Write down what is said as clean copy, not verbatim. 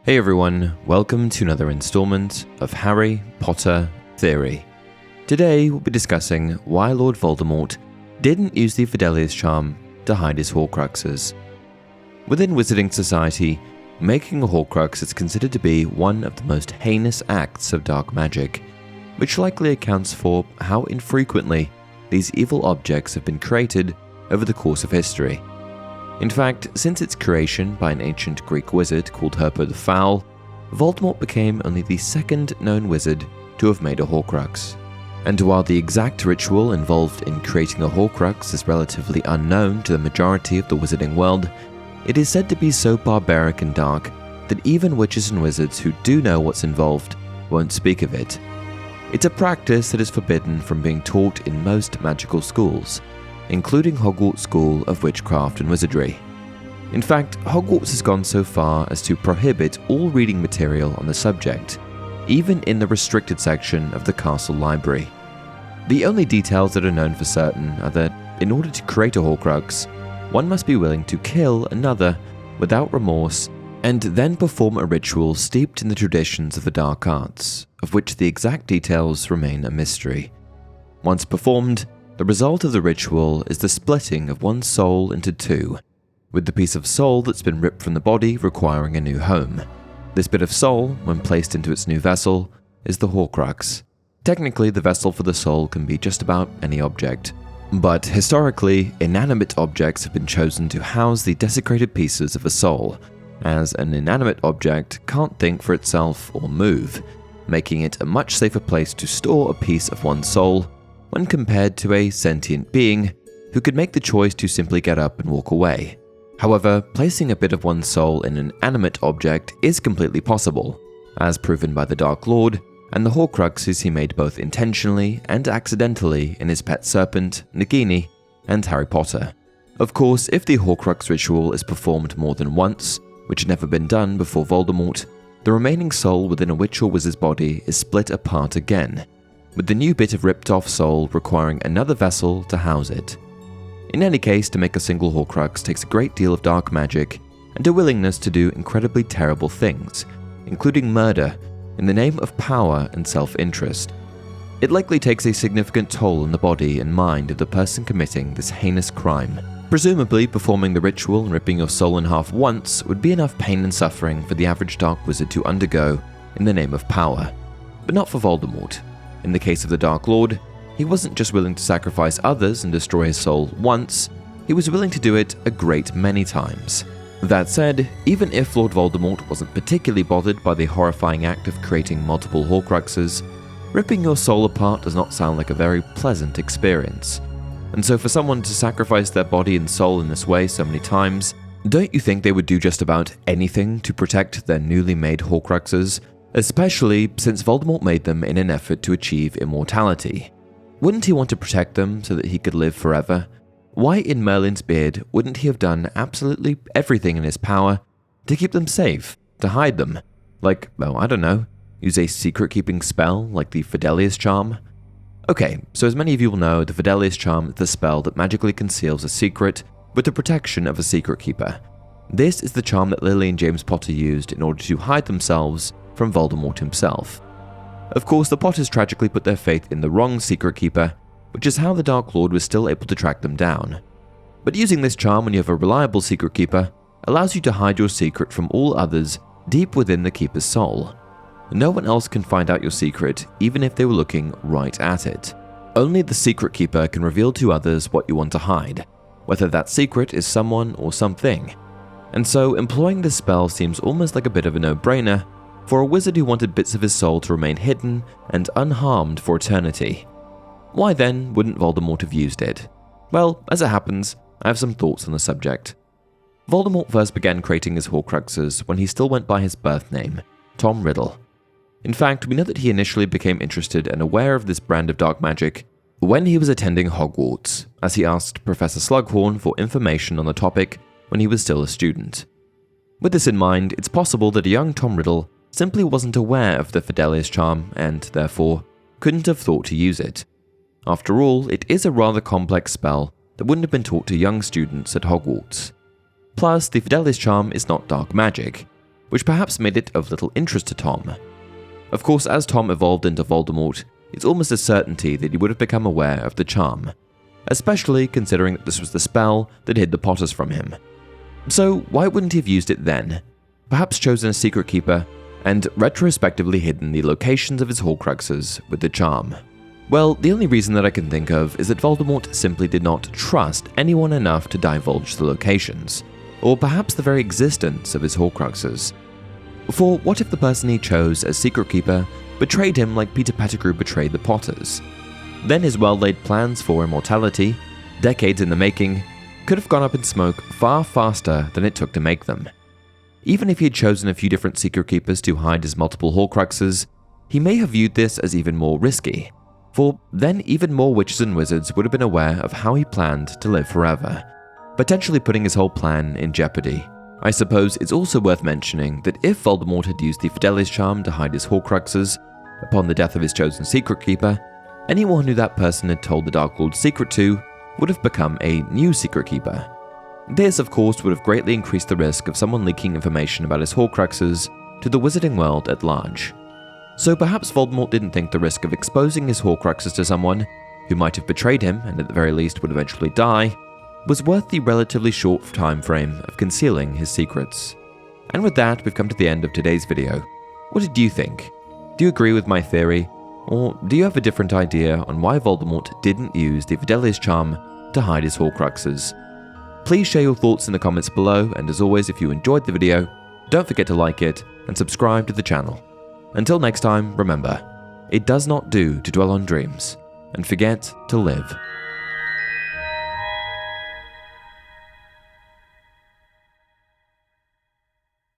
Hey everyone, welcome to another installment of Harry Potter Theory. Today we'll be discussing why Lord Voldemort didn't use the Fidelius Charm to hide his Horcruxes. Within Wizarding Society, making a Horcrux is considered to be one of the most heinous acts of dark magic, which likely accounts for how infrequently these evil objects have been created over the course of history. In fact, since its creation by an ancient Greek wizard called Herpo the Foul, Voldemort became only the second known wizard to have made a Horcrux. And while the exact ritual involved in creating a Horcrux is relatively unknown to the majority of the wizarding world, it is said to be so barbaric and dark that even witches and wizards who do know what's involved won't speak of it. It's a practice that is forbidden from being taught in most magical schools, including Hogwarts School of Witchcraft and Wizardry. In fact, Hogwarts has gone so far as to prohibit all reading material on the subject, even in the restricted section of the castle library. The only details that are known for certain are that, in order to create a Horcrux, one must be willing to kill another without remorse and then perform a ritual steeped in the traditions of the dark arts, of which the exact details remain a mystery. Once performed, the result of the ritual is the splitting of one's soul into two, with the piece of soul that's been ripped from the body requiring a new home. This bit of soul, when placed into its new vessel, is the Horcrux. Technically, the vessel for the soul can be just about any object, but historically, inanimate objects have been chosen to house the desecrated pieces of a soul, as an inanimate object can't think for itself or move, making it a much safer place to store a piece of one's soul when compared to a sentient being who could make the choice to simply get up and walk away. However, placing a bit of one's soul in an animate object is completely possible, as proven by the Dark Lord and the Horcruxes he made both intentionally and accidentally in his pet serpent, Nagini, and Harry Potter. Of course, if the Horcrux ritual is performed more than once, which had never been done before Voldemort, the remaining soul within a witch or wizard's body is split apart again, with the new bit of ripped-off soul requiring another vessel to house it. In any case, to make a single Horcrux takes a great deal of dark magic and a willingness to do incredibly terrible things, including murder, in the name of power and self-interest. It likely takes a significant toll on the body and mind of the person committing this heinous crime. Presumably, performing the ritual and ripping your soul in half once would be enough pain and suffering for the average dark wizard to undergo in the name of power, but not for Voldemort. In the case of the Dark Lord, he wasn't just willing to sacrifice others and destroy his soul once, he was willing to do it a great many times. That said, even if Lord Voldemort wasn't particularly bothered by the horrifying act of creating multiple Horcruxes, ripping your soul apart does not sound like a very pleasant experience. And so for someone to sacrifice their body and soul in this way so many times, don't you think they would do just about anything to protect their newly made Horcruxes? Especially since Voldemort made them in an effort to achieve immortality. Wouldn't he want to protect them so that he could live forever? Why in Merlin's beard wouldn't he have done absolutely everything in his power to keep them safe, to hide them? Like, well, I don't know, use a secret-keeping spell like the Fidelius Charm? Okay, so as many of you will know, the Fidelius Charm is the spell that magically conceals a secret with the protection of a secret keeper. This is the charm that Lily and James Potter used in order to hide themselves from Voldemort himself. Of course, the Potters tragically put their faith in the wrong secret keeper, which is how the Dark Lord was still able to track them down. But using this charm when you have a reliable secret keeper allows you to hide your secret from all others deep within the keeper's soul. No one else can find out your secret, even if they were looking right at it. Only the secret keeper can reveal to others what you want to hide, whether that secret is someone or something. And so employing this spell seems almost like a bit of a no-brainer for a wizard who wanted bits of his soul to remain hidden and unharmed for eternity. Why then wouldn't Voldemort have used it? Well, as it happens, I have some thoughts on the subject. Voldemort first began creating his Horcruxes when he still went by his birth name, Tom Riddle. In fact, we know that he initially became interested and aware of this brand of dark magic when he was attending Hogwarts, as he asked Professor Slughorn for information on the topic when he was still a student. With this in mind, it's possible that a young Tom Riddle simply wasn't aware of the Fidelius Charm and, therefore, couldn't have thought to use it. After all, it is a rather complex spell that wouldn't have been taught to young students at Hogwarts. Plus, the Fidelius Charm is not dark magic, which perhaps made it of little interest to Tom. Of course, as Tom evolved into Voldemort, it's almost a certainty that he would have become aware of the charm, especially considering that this was the spell that hid the Potters from him. So why wouldn't he have used it then? Perhaps chosen a secret keeper and retrospectively hidden the locations of his Horcruxes with the charm. Well, the only reason that I can think of is that Voldemort simply did not trust anyone enough to divulge the locations, or perhaps the very existence of his Horcruxes. For what if the person he chose as secret keeper betrayed him like Peter Pettigrew betrayed the Potters? Then his well-laid plans for immortality, decades in the making, could have gone up in smoke far faster than it took to make them. Even if he had chosen a few different secret keepers to hide his multiple Horcruxes, he may have viewed this as even more risky, for then even more witches and wizards would have been aware of how he planned to live forever, potentially putting his whole plan in jeopardy. I suppose it's also worth mentioning that if Voldemort had used the Fidelius Charm to hide his Horcruxes upon the death of his chosen secret keeper, anyone who that person had told the Dark Lord's secret to would have become a new secret keeper. This, of course, would have greatly increased the risk of someone leaking information about his Horcruxes to the wizarding world at large. So perhaps Voldemort didn't think the risk of exposing his Horcruxes to someone who might have betrayed him and at the very least would eventually die was worth the relatively short time frame of concealing his secrets. And with that, we've come to the end of today's video. What did you think? Do you agree with my theory? Or do you have a different idea on why Voldemort didn't use the Fidelius Charm to hide his Horcruxes? Please share your thoughts in the comments below, and as always, if you enjoyed the video, don't forget to like it and subscribe to the channel. Until next time, remember, it does not do to dwell on dreams and forget to live.